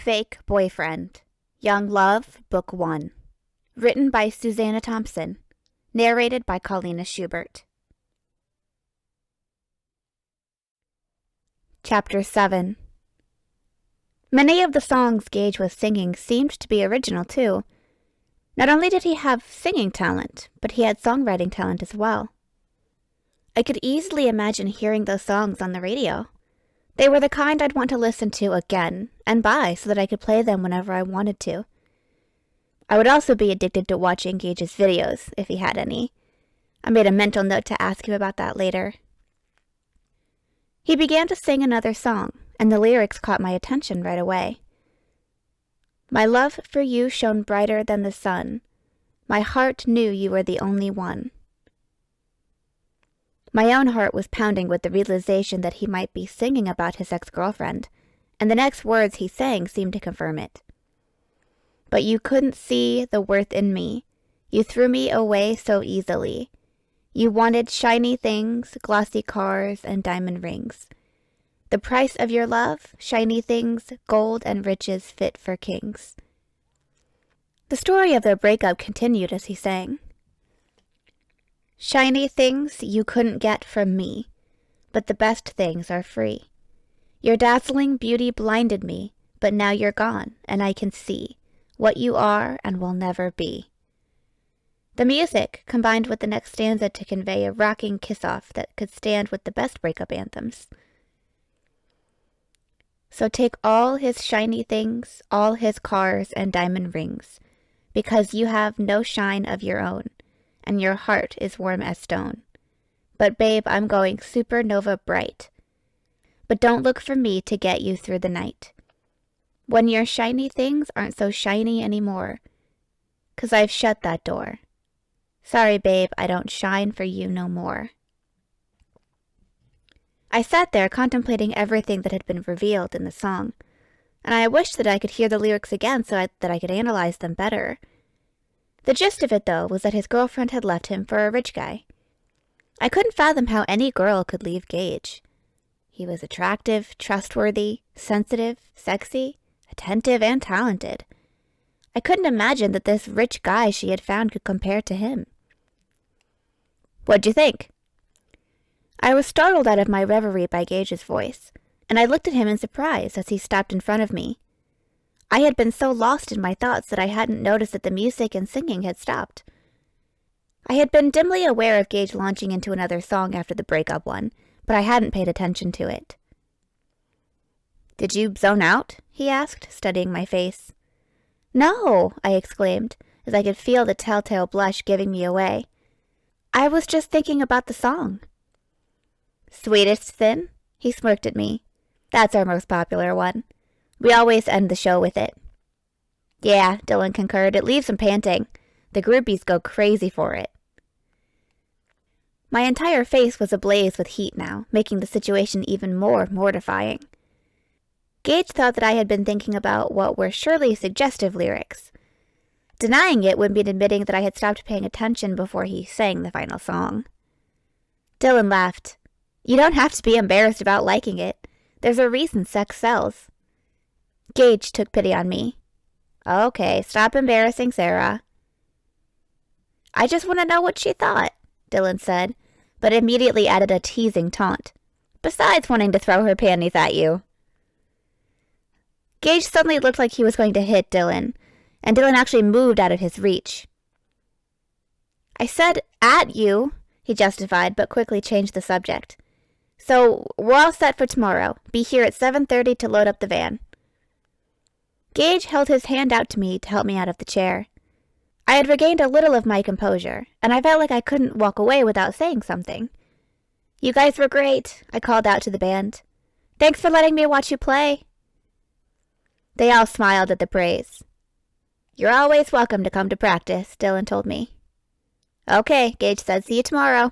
Fake Boyfriend. Young Love, Book 1. Written by Suzana Thompson. Narrated by Paulina Schubert. Chapter 7. Many of the songs Gage was singing seemed to be original, too. Not only did he have singing talent, but he had songwriting talent as well. I could easily imagine hearing those songs on the radio. They were the kind I'd want to listen to again and buy so that I could play them whenever I wanted to. I would also be addicted to watching Gage's videos, if he had any. I made a mental note to ask him about that later. He began to sing another song, and the lyrics caught my attention right away. My love for you shone brighter than the sun. My heart knew you were the only one. My own heart was pounding with the realization that he might be singing about his ex-girlfriend, and the next words he sang seemed to confirm it. But you couldn't see the worth in me. You threw me away so easily. You wanted shiny things, glossy cars, and diamond rings. The price of your love, shiny things, gold and riches fit for kings. The story of their breakup continued as he sang. Shiny things you couldn't get from me, but the best things are free. Your dazzling beauty blinded me, but now you're gone, and I can see what you are and will never be. The music combined with the next stanza to convey a rocking kiss-off that could stand with the best breakup anthems. So take all his shiny things, all his cars and diamond rings, because you have no shine of your own, and your heart is warm as stone. But babe, I'm going supernova bright. But don't look for me to get you through the night. When your shiny things aren't so shiny anymore, 'cause I've shut that door. Sorry babe, I don't shine for you no more. I sat there contemplating everything that had been revealed in the song, and I wished that I could hear the lyrics again so that I could analyze them better. The gist of it, though, was that his girlfriend had left him for a rich guy. I couldn't fathom how any girl could leave Gage. He was attractive, trustworthy, sensitive, sexy, attentive, and talented. I couldn't imagine that this rich guy she had found could compare to him. What'd you think? I was startled out of my reverie by Gage's voice, and I looked at him in surprise as he stopped in front of me. I had been so lost in my thoughts that I hadn't noticed that the music and singing had stopped. I had been dimly aware of Gage launching into another song after the breakup one, but I hadn't paid attention to it. Did you zone out? He asked, studying my face. No, I exclaimed, as I could feel the telltale blush giving me away. I was just thinking about the song. Sweetest Sin? He smirked at me. That's our most popular one. We always end the show with it. Yeah, Dylan concurred. It leaves him panting. The groupies go crazy for it. My entire face was ablaze with heat now, making the situation even more mortifying. Gage thought that I had been thinking about what were surely suggestive lyrics. Denying it would mean admitting that I had stopped paying attention before he sang the final song. Dylan laughed. You don't have to be embarrassed about liking it. There's a reason sex sells. Gage took pity on me. Okay, stop embarrassing Sarah. I just want to know what she thought, Dylan said, but immediately added a teasing taunt. Besides wanting to throw her panties at you. Gage suddenly looked like he was going to hit Dylan, and Dylan actually moved out of his reach. I said at you, he justified, but quickly changed the subject. So, we're all set for tomorrow. Be here at 7:30 to load up the van. Gage held his hand out to me to help me out of the chair. I had regained a little of my composure, and I felt like I couldn't walk away without saying something. You guys were great, I called out to the band. Thanks for letting me watch you play. They all smiled at the praise. You're always welcome to come to practice, Dylan told me. Okay, Gage said, see you tomorrow.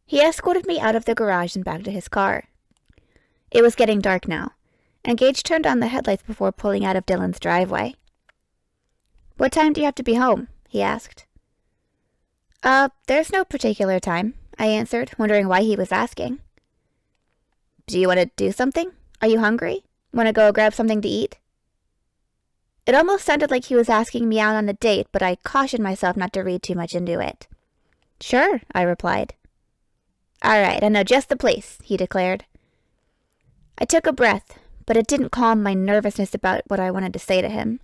He escorted me out of the garage and back to his car. It was getting dark now, and Gage turned on the headlights before pulling out of Dylan's driveway. What time do you have to be home? He asked. There's no particular time, I answered, wondering why he was asking. Do you want to do something? Are you hungry? Want to go grab something to eat? It almost sounded like he was asking me out on a date, but I cautioned myself not to read too much into it. "Sure," I replied. "All right, I know just the place," he declared. I took a breath, but it didn't calm my nervousness about what I wanted to say to him.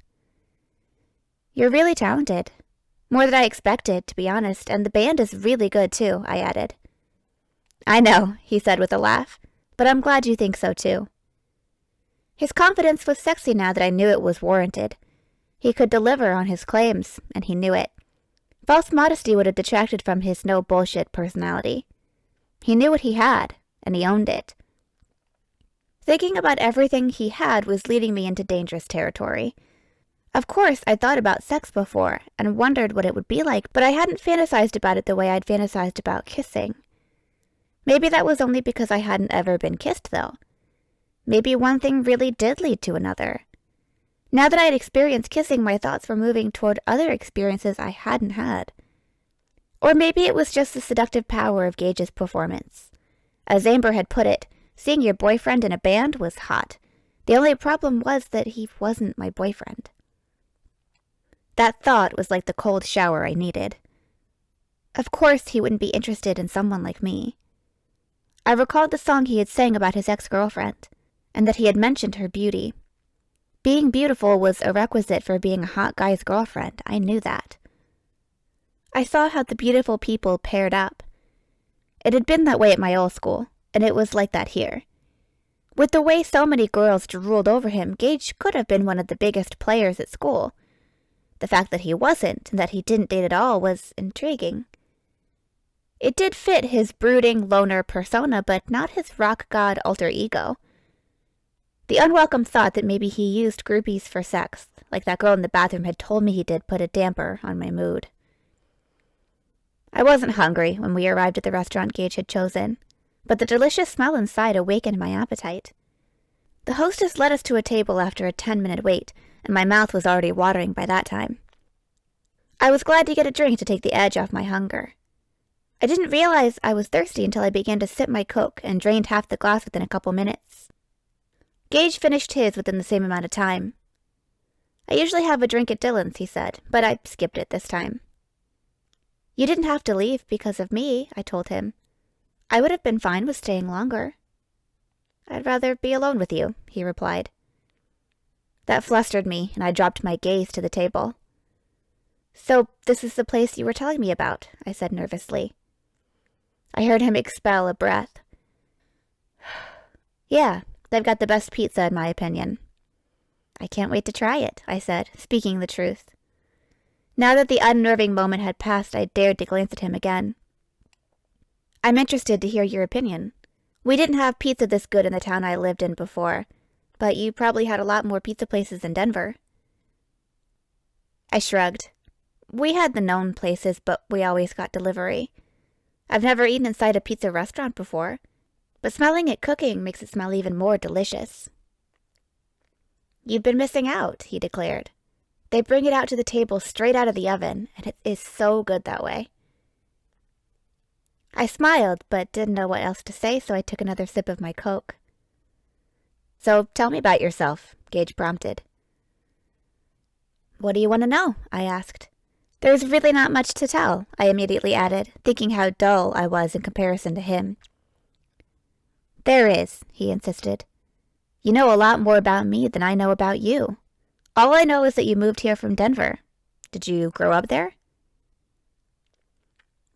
"You're really talented. More than I expected, to be honest, and the band is really good, too," I added. "I know," he said with a laugh, "but I'm glad you think so, too." His confidence was sexy now that I knew it was warranted. He could deliver on his claims, and he knew it. False modesty would have detracted from his no-bullshit personality. He knew what he had, and he owned it. Thinking about everything he had was leading me into dangerous territory. Of course, I'd thought about sex before, and wondered what it would be like, but I hadn't fantasized about it the way I'd fantasized about kissing. Maybe that was only because I hadn't ever been kissed, though. Maybe one thing really did lead to another. Now that I'd experienced kissing, my thoughts were moving toward other experiences I hadn't had. Or maybe it was just the seductive power of Gage's performance. As Amber had put it, seeing your boyfriend in a band was hot. The only problem was that he wasn't my boyfriend. That thought was like the cold shower I needed. Of course he wouldn't be interested in someone like me. I recalled the song he had sang about his ex-girlfriend, and that he had mentioned her beauty. Being beautiful was a requisite for being a hot guy's girlfriend. I knew that. I saw how the beautiful people paired up. It had been that way at my old school, and it was like that here. With the way so many girls drooled over him, Gage could have been one of the biggest players at school. The fact that he wasn't, and that he didn't date at all, was intriguing. It did fit his brooding, loner persona, but not his rock god alter ego. The unwelcome thought that maybe he used groupies for sex, like that girl in the bathroom had told me he did, put a damper on my mood. I wasn't hungry when we arrived at the restaurant Gage had chosen, but the delicious smell inside awakened my appetite. The hostess led us to a table after a 10-minute wait, and my mouth was already watering by that time. I was glad to get a drink to take the edge off my hunger. I didn't realize I was thirsty until I began to sip my Coke and drained half the glass within a couple minutes. Gage finished his within the same amount of time. "I usually have a drink at Dylan's," he said, "but I skipped it this time." "You didn't have to leave because of me," I told him. "I would have been fine with staying longer." "I'd rather be alone with you," he replied. That flustered me, and I dropped my gaze to the table. "So this is the place you were telling me about," I said nervously. I heard him expel a breath. "Yeah, they've got the best pizza in my opinion." "I can't wait to try it," I said, speaking the truth. Now that the unnerving moment had passed, I dared to glance at him again. "I'm interested to hear your opinion. We didn't have pizza this good in the town I lived in before, but you probably had a lot more pizza places in Denver." I shrugged. "We had the known places, but we always got delivery. I've never eaten inside a pizza restaurant before, but smelling it cooking makes it smell even more delicious." "You've been missing out," he declared. "They bring it out to the table straight out of the oven, and it is so good that way." I smiled, but didn't know what else to say, so I took another sip of my Coke. "So tell me about yourself," Gage prompted. "What do you want to know?" I asked. "There's really not much to tell," I immediately added, thinking how dull I was in comparison to him. "There is," he insisted. "You know a lot more about me than I know about you. All I know is that you moved here from Denver. Did you grow up there?"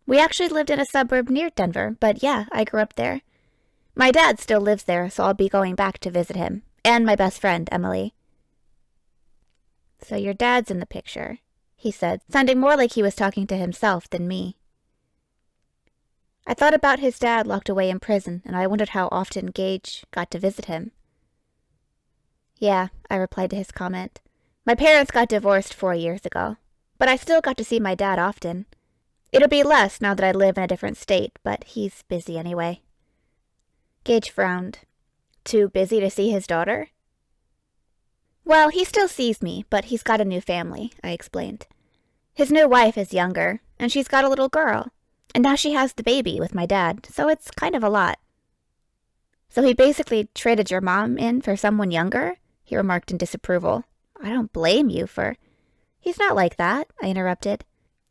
"We actually lived in a suburb near Denver, but yeah, I grew up there. My dad still lives there, so I'll be going back to visit him, and my best friend, Emily." "So your dad's in the picture," he said, sounding more like he was talking to himself than me. I thought about his dad locked away in prison, and I wondered how often Gage got to visit him. "Yeah," I replied to his comment. "My parents got divorced 4 years ago, but I still got to see my dad often. It'll be less now that I live in a different state, but he's busy anyway." Gage frowned. "Too busy to see his daughter?" "Well, he still sees me, but he's got a new family," I explained. "His new wife is younger, and she's got a little girl, and now she has the baby with my dad, so it's kind of a lot." "So he basically traded your mom in for someone younger?" he remarked in disapproval. I don't blame you for... He's not like that, I interrupted.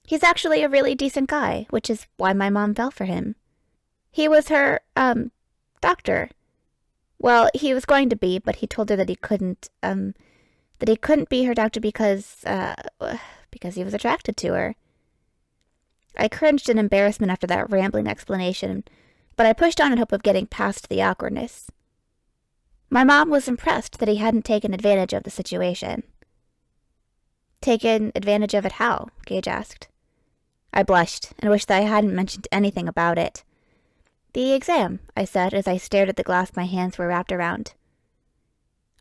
He's actually a really decent guy, which is why my mom fell for him. He was her, doctor. Well, he was going to be, but he told her that he couldn't be her doctor because he was attracted to her. I cringed in embarrassment after that rambling explanation, but I pushed on in hope of getting past the awkwardness. My mom was impressed that he hadn't taken advantage of the situation. Taken advantage of it how? Gage asked. I blushed and wished that I hadn't mentioned anything about it. The exam, I said as I stared at the glass my hands were wrapped around.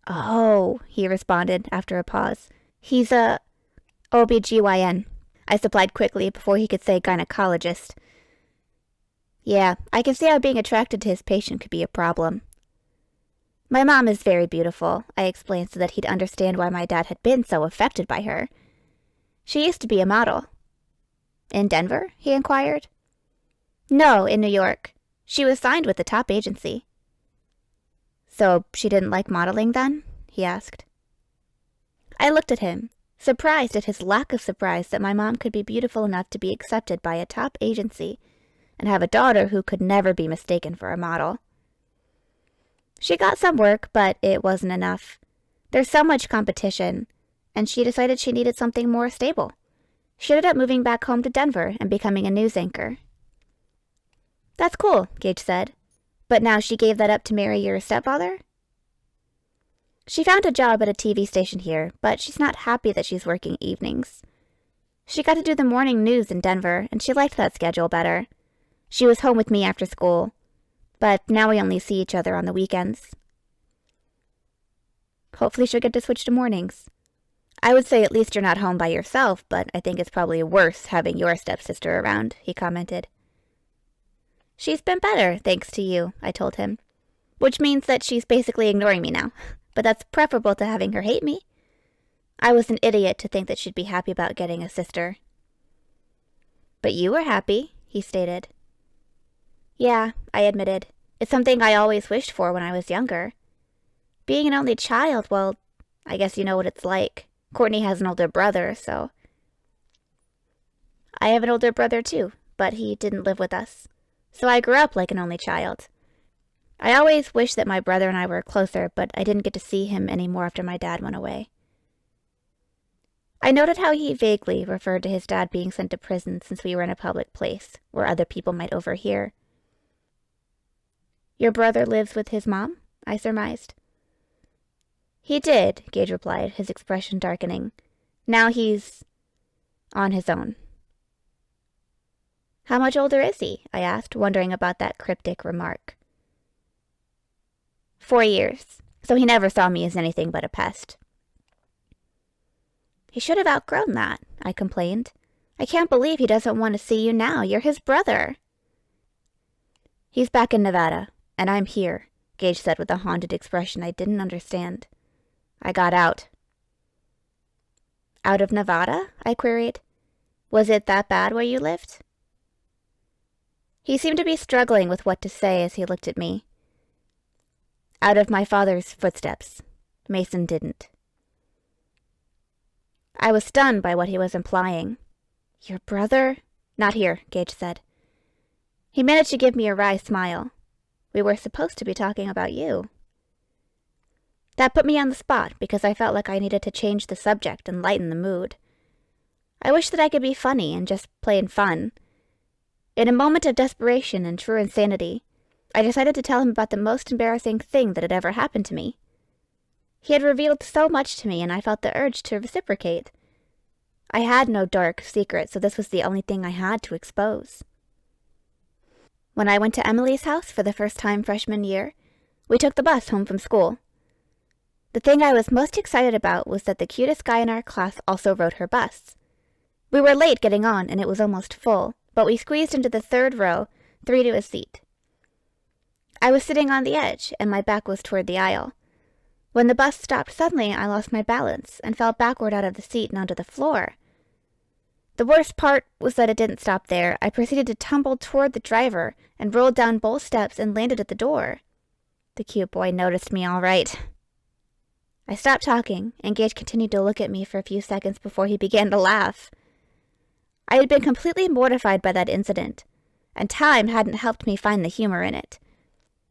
Oh, he responded after a pause. He's a OBGYN, I supplied quickly before he could say gynecologist. Yeah, I can see how being attracted to his patient could be a problem. My mom is very beautiful, I explained so that he'd understand why my dad had been so affected by her. She used to be a model. In Denver? He inquired. No, in New York. She was signed with the top agency. So she didn't like modeling then? He asked. I looked at him, surprised at his lack of surprise that my mom could be beautiful enough to be accepted by a top agency and have a daughter who could never be mistaken for a model. She got some work, but it wasn't enough. There's so much competition, and she decided she needed something more stable. She ended up moving back home to Denver and becoming a news anchor. That's cool, Gage said. But now she gave that up to marry your stepfather? She found a job at a TV station here, but she's not happy that she's working evenings. She got to do the morning news in Denver, and she liked that schedule better. She was home with me after school, but now we only see each other on the weekends. Hopefully she'll get to switch to mornings. I would say at least you're not home by yourself, but I think it's probably worse having your stepsister around, he commented. She's been better, thanks to you, I told him, which means that she's basically ignoring me now, but that's preferable to having her hate me. I was an idiot to think that she'd be happy about getting a sister. But you were happy, he stated. Yeah, I admitted. It's something I always wished for when I was younger. Being an only child, well, I guess you know what it's like. Courtney has an older brother, so... I have an older brother too, but he didn't live with us. So I grew up like an only child. I always wished that my brother and I were closer, but I didn't get to see him anymore after my dad went away. I noted how he vaguely referred to his dad being sent to prison since we were in a public place, where other people might overhear. Your brother lives with his mom? I surmised. He did, Gage replied, his expression darkening. Now he's on his own. How much older is he? I asked, wondering about that cryptic remark. 4 years, so he never saw me as anything but a pest. He should have outgrown that, I complained. I can't believe he doesn't want to see you now. You're his brother. He's back in Nevada, and I'm here, Gage said with a haunted expression I didn't understand. I got out. Out of Nevada? I queried. Was it that bad where you lived? He seemed to be struggling with what to say as he looked at me. Out of my father's footsteps. Mason didn't. I was stunned by what he was implying. Your brother? Not here, Gage said. He managed to give me a wry smile. We were supposed to be talking about you. That put me on the spot because I felt like I needed to change the subject and lighten the mood. I wished that I could be funny and just plain fun. In a moment of desperation and true insanity, I decided to tell him about the most embarrassing thing that had ever happened to me. He had revealed so much to me, and I felt the urge to reciprocate. I had no dark secret, so this was the only thing I had to expose. When I went to Emily's house for the first time freshman year, we took the bus home from school. The thing I was most excited about was that the cutest guy in our class also rode her bus. We were late getting on, and it was almost full, but we squeezed into the third row, 3 to a seat. I was sitting on the edge, and my back was toward the aisle. When the bus stopped suddenly, I lost my balance and fell backward out of the seat and onto the floor. The worst part was that it didn't stop there. I proceeded to tumble toward the driver and rolled down both steps and landed at the door. The cute boy noticed me all right. I stopped talking, and Gage continued to look at me for a few seconds before he began to laugh. I had been completely mortified by that incident, and time hadn't helped me find the humor in it.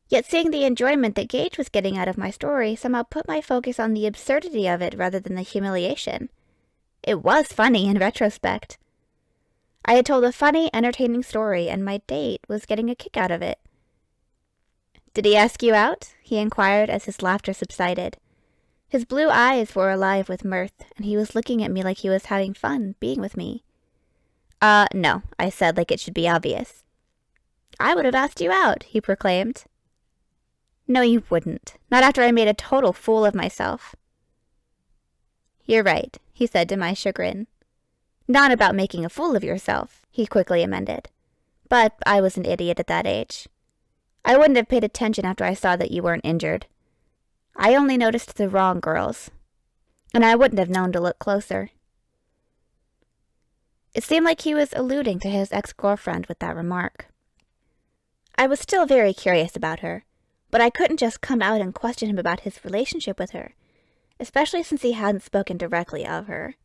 Yet seeing the enjoyment that Gage was getting out of my story somehow put my focus on the absurdity of it rather than the humiliation. It was funny in retrospect. I had told a funny, entertaining story, and my date was getting a kick out of it. "Did he ask you out?" he inquired as his laughter subsided. His blue eyes were alive with mirth, and he was looking at me like he was having fun being with me. No," I said like it should be obvious. "I would have asked you out," he proclaimed. "No, you wouldn't. Not after I made a total fool of myself." "You're right," he said to my chagrin. "Not about making a fool of yourself," he quickly amended. "But I was an idiot at that age. I wouldn't have paid attention after I saw that you weren't injured. I only noticed the wrong girls, and I wouldn't have known to look closer." It seemed like he was alluding to his ex-girlfriend with that remark. I was still very curious about her, but I couldn't just come out and question him about his relationship with her, especially since he hadn't spoken directly of her.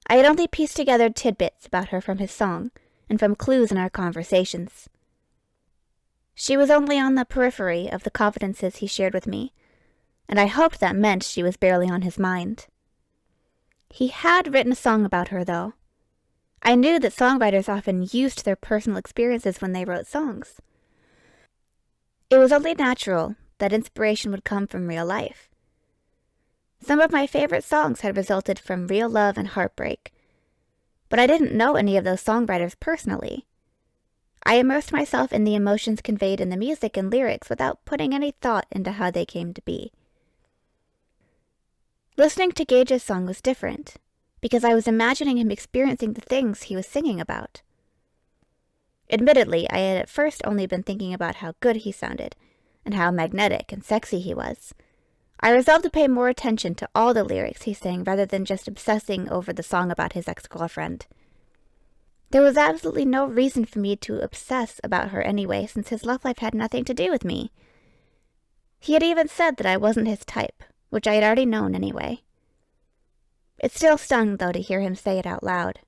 I had only pieced together tidbits about her from his song and from clues in our conversations. She was only on the periphery of the confidences he shared with me, and I hoped that meant she was barely on his mind. He had written a song about her, though. I knew that songwriters often used their personal experiences when they wrote songs. It was only natural that inspiration would come from real life. Some of my favorite songs had resulted from real love and heartbreak, but I didn't know any of those songwriters personally. I immersed myself in the emotions conveyed in the music and lyrics without putting any thought into how they came to be. Listening to Gage's song was different, because I was imagining him experiencing the things he was singing about. Admittedly, I had at first only been thinking about how good he sounded, and how magnetic and sexy he was. I resolved to pay more attention to all the lyrics he sang rather than just obsessing over the song about his ex-girlfriend. There was absolutely no reason for me to obsess about her anyway, since his love life had nothing to do with me. He had even said that I wasn't his type, which I had already known anyway. It still stung, though, to hear him say it out loud.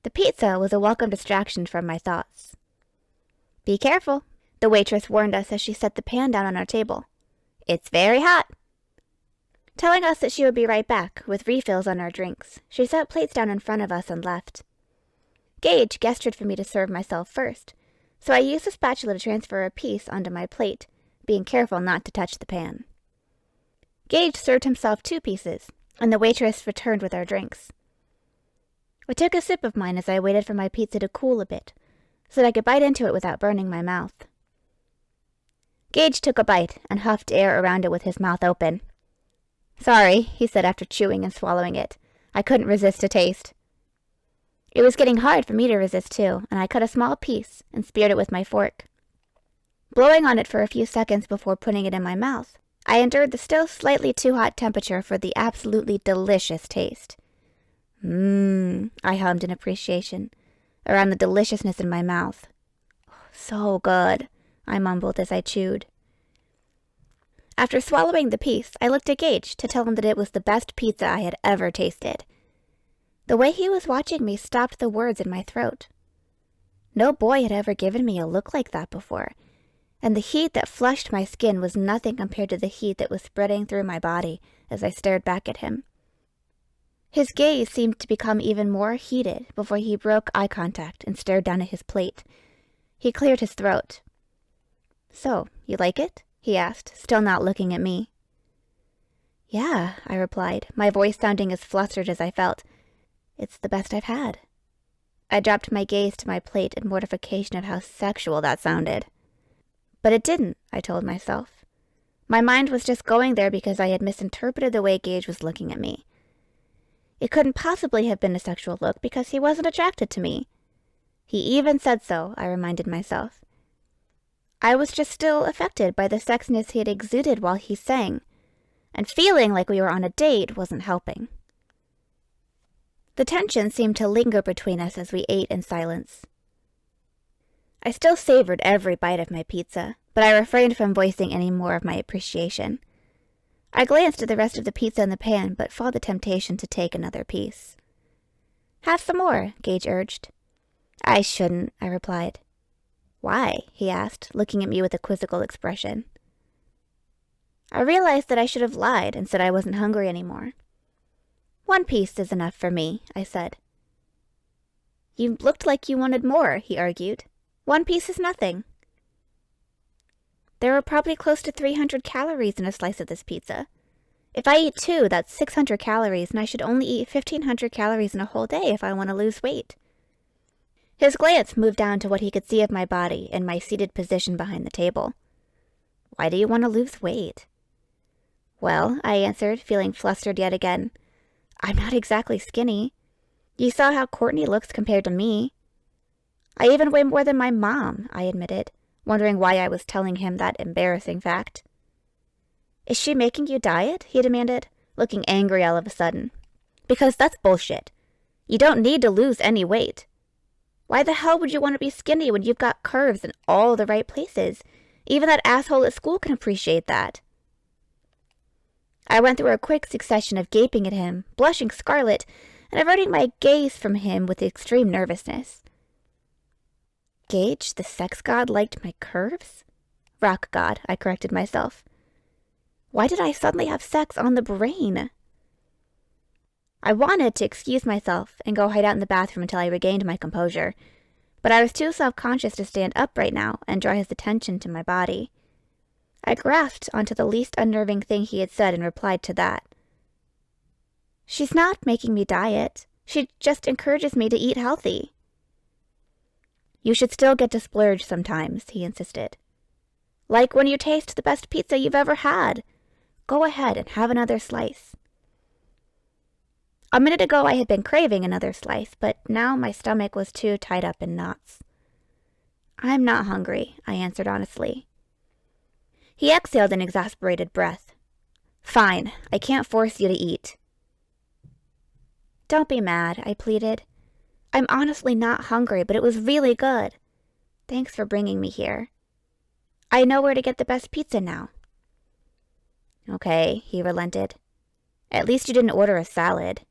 The pizza was a welcome distraction from my thoughts. "Be careful," the waitress warned us as she set the pan down on our table. "It's very hot." Telling us that she would be right back with refills on our drinks, she set plates down in front of us and left. Gage gestured for me to serve myself first, so I used the spatula to transfer a piece onto my plate, being careful not to touch the pan. Gage served himself 2 pieces, and the waitress returned with our drinks. I took a sip of mine as I waited for my pizza to cool a bit, so that I could bite into it without burning my mouth. Gage took a bite and huffed air around it with his mouth open. "Sorry," he said after chewing and swallowing it. "I couldn't resist a taste." It was getting hard for me to resist too, and I cut a small piece and speared it with my fork. Blowing on it for a few seconds before putting it in my mouth, I endured the still slightly too hot temperature for the absolutely delicious taste. I hummed in appreciation, around the deliciousness in my mouth. "So good," I mumbled as I chewed. After swallowing the piece, I looked at Gage to tell him that it was the best pizza I had ever tasted. The way he was watching me stopped the words in my throat. No boy had ever given me a look like that before, and the heat that flushed my skin was nothing compared to the heat that was spreading through my body as I stared back at him. His gaze seemed to become even more heated before he broke eye contact and stared down at his plate. He cleared his throat. "So, you like it?" he asked, still not looking at me. "Yeah," I replied, my voice sounding as flustered as I felt. "It's the best I've had." I dropped my gaze to my plate in mortification at how sexual that sounded. But it didn't, I told myself. My mind was just going there because I had misinterpreted the way Gage was looking at me. It couldn't possibly have been a sexual look because he wasn't attracted to me. He even said so, I reminded myself. I was just still affected by the sexiness he had exuded while he sang, and feeling like we were on a date wasn't helping. The tension seemed to linger between us as we ate in silence. I still savored every bite of my pizza, but I refrained from voicing any more of my appreciation. I glanced at the rest of the pizza in the pan, but fought the temptation to take another piece. "Have some more," Gage urged. "I shouldn't," I replied. "Why?" he asked, looking at me with a quizzical expression. I realized that I should have lied and said I wasn't hungry anymore. "One piece is enough for me," I said. "You looked like you wanted more," he argued. "One piece is nothing." There were probably close to 300 calories in a slice of this pizza. If I eat 2, that's 600 calories, and I should only eat 1,500 calories in a whole day if I want to lose weight. His glance moved down to what he could see of my body in my seated position behind the table. "Why do you want to lose weight?" "Well," I answered, feeling flustered yet again, "I'm not exactly skinny. You saw how Courtney looks compared to me." "I even weigh more than my mom," I admitted, wondering why I was telling him that embarrassing fact. "Is she making you diet?" he demanded, looking angry all of a sudden. "Because that's bullshit. You don't need to lose any weight. Why the hell would you want to be skinny when you've got curves in all the right places? Even that asshole at school can appreciate that." I went through a quick succession of gaping at him, blushing scarlet, and averting my gaze from him with extreme nervousness. Gage, the sex god, liked my curves? Rock god, I corrected myself. Why did I suddenly have sex on the brain? I wanted to excuse myself and go hide out in the bathroom until I regained my composure, but I was too self-conscious to stand up right now and draw his attention to my body. I grasped onto the least unnerving thing he had said and replied to that. "She's not making me diet. She just encourages me to eat healthy." "You should still get to splurge sometimes," he insisted. "Like when you taste the best pizza you've ever had. Go ahead and have another slice." A minute ago I had been craving another slice, but now my stomach was too tied up in knots. "I'm not hungry," I answered honestly. He exhaled an exasperated breath. "Fine, I can't force you to eat." "Don't be mad," I pleaded. "I'm honestly not hungry, but it was really good. Thanks for bringing me here. I know where to get the best pizza now." "Okay," he relented. "At least you didn't order a salad."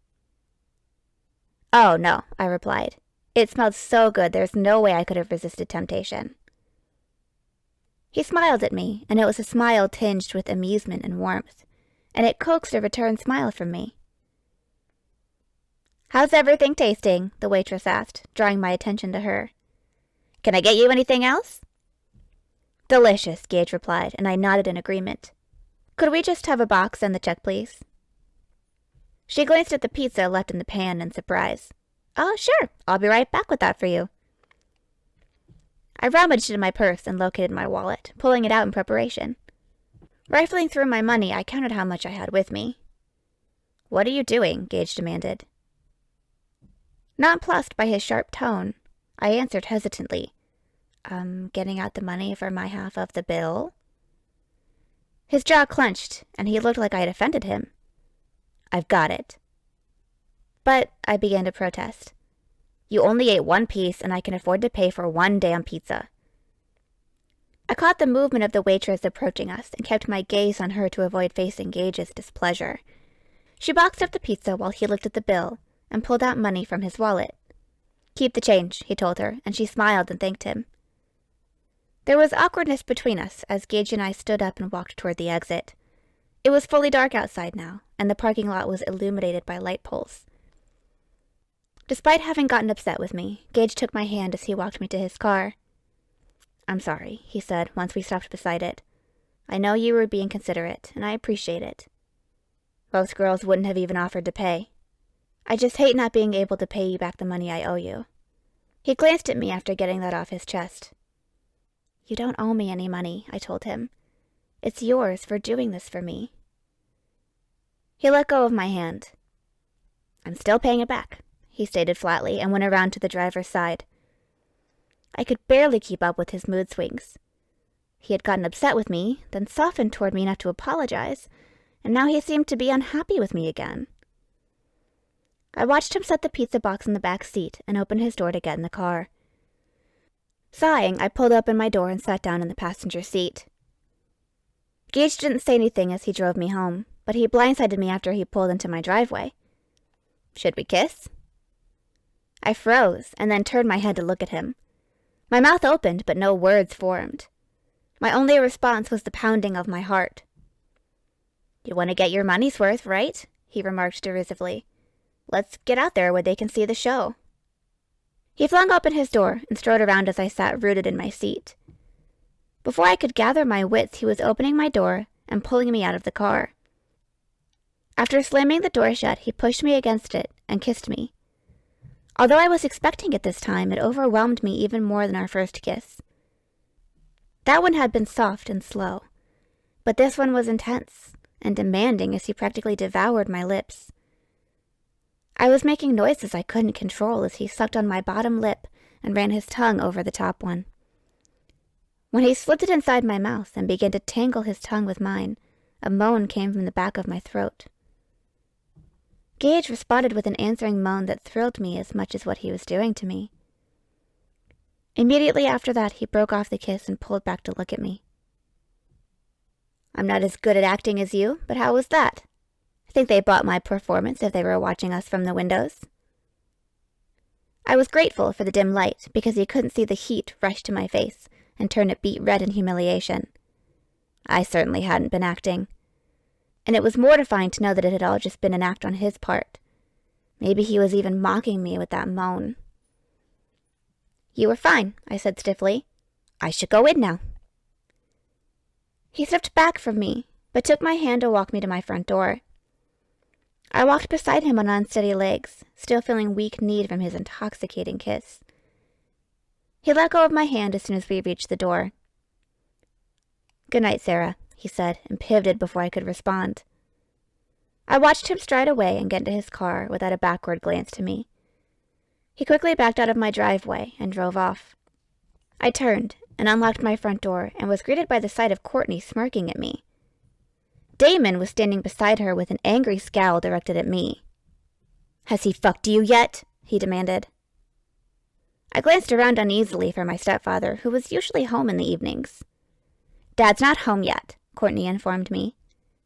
"Oh, no," I replied. "It smelled so good there's no way I could have resisted temptation." He smiled at me, and it was a smile tinged with amusement and warmth, and it coaxed a return smile from me. "How's everything tasting?" the waitress asked, drawing my attention to her. "Can I get you anything else?" "Delicious," Gage replied, and I nodded in agreement. "Could we just have a box and the check, please?" She glanced at the pizza left in the pan in surprise. "Oh, sure, I'll be right back with that for you." I rummaged in my purse and located my wallet, pulling it out in preparation. Rifling through my money, I counted how much I had with me. "What are you doing?" Gage demanded. Nonplussed by his sharp tone, I answered hesitantly, "Getting out the money for my half of the bill?" His jaw clenched, and he looked like I had offended him. "I've got it." "But," I began to protest, "you only ate one piece, and I can afford to pay for one damn pizza." I caught the movement of the waitress approaching us and kept my gaze on her to avoid facing Gage's displeasure. She boxed up the pizza while he looked at the bill and pulled out money from his wallet. "Keep the change," he told her, and she smiled and thanked him. There was awkwardness between us as Gage and I stood up and walked toward the exit. It was fully dark outside now, and the parking lot was illuminated by light poles. Despite having gotten upset with me, Gage took my hand as he walked me to his car. "I'm sorry," he said once we stopped beside it. "I know you were being considerate, and I appreciate it. Most girls wouldn't have even offered to pay. I just hate not being able to pay you back the money I owe you." He glanced at me after getting that off his chest. "You don't owe me any money," I told him. "It's yours for doing this for me." He let go of my hand. "I'm still paying it back," he stated flatly and went around to the driver's side. I could barely keep up with his mood swings. He had gotten upset with me, then softened toward me enough to apologize, and now he seemed to be unhappy with me again. I watched him set the pizza box in the back seat and open his door to get in the car. Sighing, I pulled open my door and sat down in the passenger seat. Gage didn't say anything as he drove me home, but he blindsided me after he pulled into my driveway. Should we kiss? I froze and then turned my head to look at him. My mouth opened, but no words formed. My only response was the pounding of my heart. You want to get your money's worth, right? He remarked derisively. Let's get out there where they can see the show. He flung open his door and strode around as I sat rooted in my seat. Before I could gather my wits, he was opening my door and pulling me out of the car. After slamming the door shut, he pushed me against it and kissed me. Although I was expecting it this time, it overwhelmed me even more than our first kiss. That one had been soft and slow, but this one was intense and demanding as he practically devoured my lips. I was making noises I couldn't control as he sucked on my bottom lip and ran his tongue over the top one. When he slipped it inside my mouth and began to tangle his tongue with mine, a moan came from the back of my throat. Gage responded with an answering moan that thrilled me as much as what he was doing to me. Immediately after that, he broke off the kiss and pulled back to look at me. I'm not as good at acting as you, but how was that? I think they bought my performance if they were watching us from the windows. I was grateful for the dim light because he couldn't see the heat rush to my face and turn it beet red in humiliation. I certainly hadn't been acting. And it was mortifying to know that it had all just been an act on his part. Maybe he was even mocking me with that moan. You were fine, I said stiffly. I should go in now. He stepped back from me, but took my hand to walk me to my front door. I walked beside him on unsteady legs, still feeling weak-kneed from his intoxicating kiss. He let go of my hand as soon as we reached the door. Good night, Sarah, he said, and pivoted before I could respond. I watched him stride away and get into his car without a backward glance to me. He quickly backed out of my driveway and drove off. I turned and unlocked my front door and was greeted by the sight of Courtney smirking at me. Damon was standing beside her with an angry scowl directed at me. Has he fucked you yet? He demanded. I glanced around uneasily for my stepfather, who was usually home in the evenings. Dad's not home yet, Courtney informed me.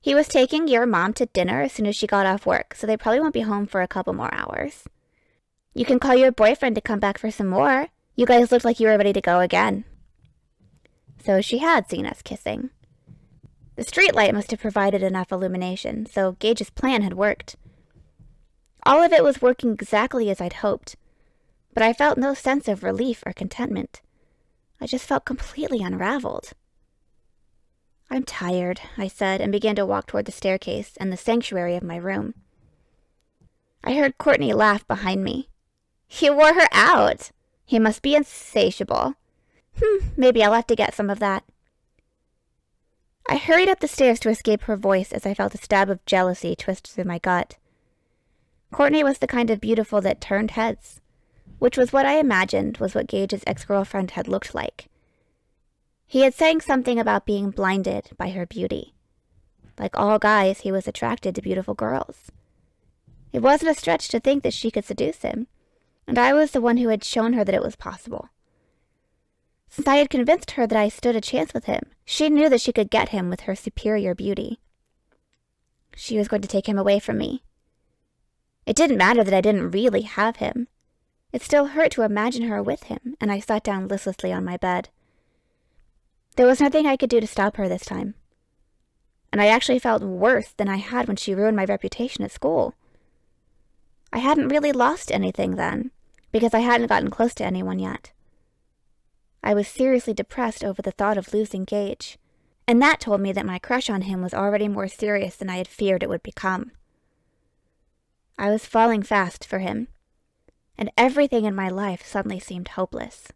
He was taking your mom to dinner as soon as she got off work, so they probably won't be home for a couple more hours. You can call your boyfriend to come back for some more. You guys looked like you were ready to go again. So she had seen us kissing. The streetlight must have provided enough illumination, so Gage's plan had worked. All of it was working exactly as I'd hoped, but I felt no sense of relief or contentment. I just felt completely unraveled. I'm tired, I said, and began to walk toward the staircase and the sanctuary of my room. I heard Courtney laugh behind me. You wore her out. He must be insatiable. Maybe I'll have to get some of that. I hurried up the stairs to escape her voice as I felt a stab of jealousy twist through my gut. Courtney was the kind of beautiful that turned heads, which was what I imagined was what Gage's ex-girlfriend had looked like. He had saying something about being blinded by her beauty. Like all guys, he was attracted to beautiful girls. It wasn't a stretch to think that she could seduce him, and I was the one who had shown her that it was possible. Since I had convinced her that I stood a chance with him, she knew that she could get him with her superior beauty. She was going to take him away from me. It didn't matter that I didn't really have him. It still hurt to imagine her with him, and I sat down listlessly on my bed. There was nothing I could do to stop her this time. And I actually felt worse than I had when she ruined my reputation at school. I hadn't really lost anything then, because I hadn't gotten close to anyone yet. I was seriously depressed over the thought of losing Gage, and that told me that my crush on him was already more serious than I had feared it would become. I was falling fast for him, and everything in my life suddenly seemed hopeless.